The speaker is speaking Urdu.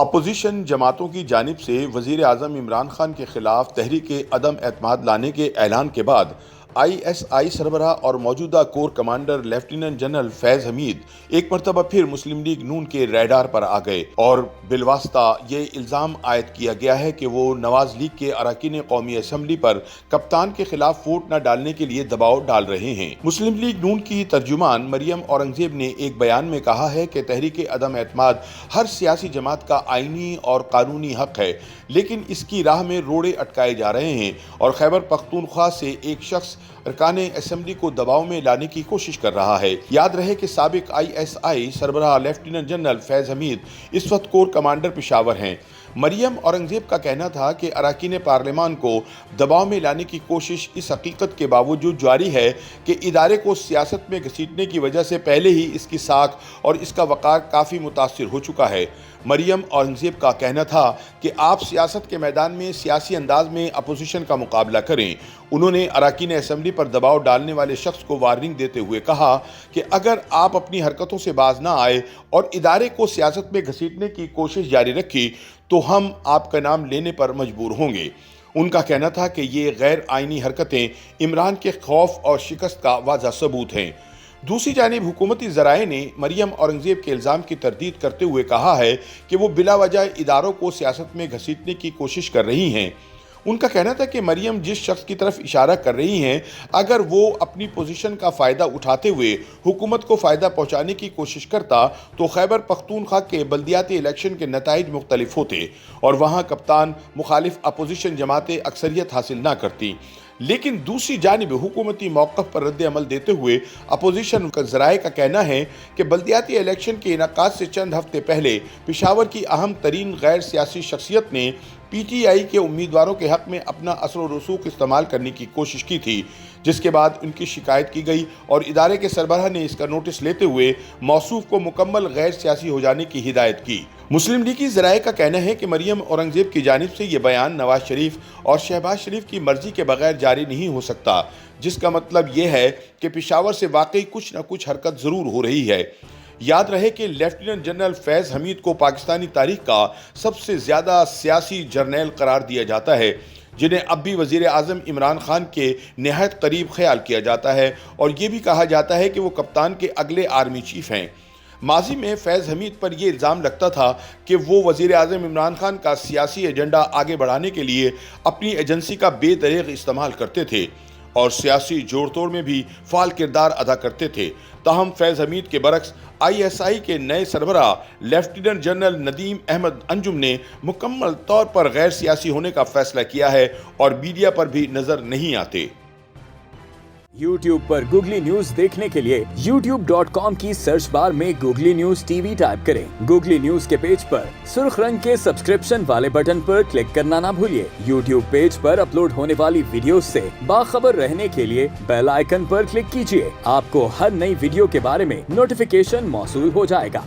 اپوزیشن جماعتوں کی جانب سے وزیر اعظم عمران خان کے خلاف تحریک عدم اعتماد لانے کے اعلان کے بعد آئی ایس آئی سربراہ اور موجودہ کور کمانڈر لیفٹیننٹ جنرل فیض حمید ایک مرتبہ پھر مسلم لیگ نون کے ریڈار پر آ گئے اور بالواسطہ یہ الزام عائد کیا گیا ہے کہ وہ نواز لیگ کے اراکین قومی اسمبلی پر کپتان کے خلاف ووٹ نہ ڈالنے کے لیے دباؤ ڈال رہے ہیں۔ مسلم لیگ نون کی ترجمان مریم اورنگزیب نے ایک بیان میں کہا ہے کہ تحریک عدم اعتماد ہر سیاسی جماعت کا آئینی اور قانونی حق ہے، لیکن اس کی راہ میں روڑے اٹکائے جا رہے ہیں اور خیبر پختونخوا سے ایک شخص ارکان اسمبلی کو دباؤ میں لانے کی کوشش کر رہا ہے۔ یاد رہے کہ سابق آئی ایس آئی سربراہ لیفٹیننٹ جنرل فیض حمید اس وقت کور کمانڈر پشاور ہیں۔ مریم اورنگزیب کا کہنا تھا کہ اراکین پارلیمان کو دباؤ میں لانے کی کوشش اس حقیقت کے باوجود جاری ہے کہ ادارے کو سیاست میں گھسیٹنے کی وجہ سے پہلے ہی اس کی ساکھ اور اس کا وقار کافی متاثر ہو چکا ہے۔ مریم اورنگزیب کا کہنا تھا کہ آپ سیاست کے میدان میں سیاسی انداز میں اپوزیشن کا مقابلہ کریں۔ انہوں نے اراکین اسمبلی پر دباؤ ڈالنے والے شخص کو وارننگ دیتے ہوئے کہا کہ اگر آپ اپنی حرکتوں سے باز نہ آئے اور ادارے کو سیاست میں گھسیٹنے کی کوشش جاری رکھی تو ہم آپ کا نام لینے پر مجبور ہوں گے۔ ان کا کہنا تھا کہ یہ غیر آئینی حرکتیں عمران کے خوف اور شکست کا واضح ثبوت ہیں۔ دوسری جانب حکومتی ذرائع نے مریم اورنگزیب کے الزام کی تردید کرتے ہوئے کہا ہے کہ وہ بلا وجہ اداروں کو سیاست میں گھسیٹنے کی کوشش کر رہی ہیں۔ ان کا کہنا تھا کہ مریم جس شخص کی طرف اشارہ کر رہی ہیں، اگر وہ اپنی پوزیشن کا فائدہ اٹھاتے ہوئے حکومت کو فائدہ پہنچانے کی کوشش کرتا تو خیبر پختونخوا کے بلدیاتی الیکشن کے نتائج مختلف ہوتے اور وہاں کپتان مخالف اپوزیشن جماعتیں اکثریت حاصل نہ کرتی۔ لیکن دوسری جانب حکومتی موقف پر رد عمل دیتے ہوئے اپوزیشن ذرائع کا کہنا ہے کہ بلدیاتی الیکشن کے انعقاد سے چند ہفتے پہلے پشاور کی اہم ترین غیر سیاسی شخصیت نے پی ٹی آئی کے امیدواروں کے حق میں اپنا اثر و رسوخ استعمال کرنے کی کوشش کی تھی، جس کے بعد ان کی شکایت کی گئی اور ادارے کے سربراہ نے اس کا نوٹس لیتے ہوئے موصوف کو مکمل غیر سیاسی ہو جانے کی ہدایت کی۔ مسلم لیگی ذرائع کا کہنا ہے کہ مریم اورنگزیب کی جانب سے یہ بیان نواز شریف اور شہباز شریف کی مرضی کے بغیر جاری نہیں ہو سکتا، جس کا مطلب یہ ہے کہ پشاور سے واقعی کچھ نہ کچھ حرکت ضرور ہو رہی ہے۔ یاد رہے کہ لیفٹیننٹ جنرل فیض حمید کو پاکستانی تاریخ کا سب سے زیادہ سیاسی جرنیل قرار دیا جاتا ہے، جنہیں اب بھی وزیر اعظم عمران خان کے نہایت قریب خیال کیا جاتا ہے اور یہ بھی کہا جاتا ہے کہ وہ کپتان کے اگلے آرمی چیف ہیں۔ ماضی میں فیض حمید پر یہ الزام لگتا تھا کہ وہ وزیر اعظم عمران خان کا سیاسی ایجنڈا آگے بڑھانے کے لیے اپنی ایجنسی کا بے دریغ استعمال کرتے تھے اور سیاسی جوڑ توڑ میں بھی فعال کردار ادا کرتے تھے۔ تاہم فیض حمید کے برعکس آئی ایس آئی کے نئے سربراہ لیفٹیننٹ جنرل ندیم احمد انجم نے مکمل طور پر غیر سیاسی ہونے کا فیصلہ کیا ہے اور میڈیا پر بھی نظر نہیں آتے۔ YouTube پر گوگلی نیوز دیکھنے کے لیے youtube.com کی سرچ بار میں googly news T V type کریں۔ گوگلی نیوز کے پیج پر سرخ رنگ کے سبسکرپشن والے بٹن پر کلک کرنا نہ بھولیے۔ YouTube پیج پر اپلوڈ ہونے والی ویڈیوز سے باخبر رہنے کے لیے بیل آئیکن پر کلک کیجیے۔ آپ کو ہر نئی ویڈیو کے بارے میں نوٹیفیکیشن موصول ہو جائے گا۔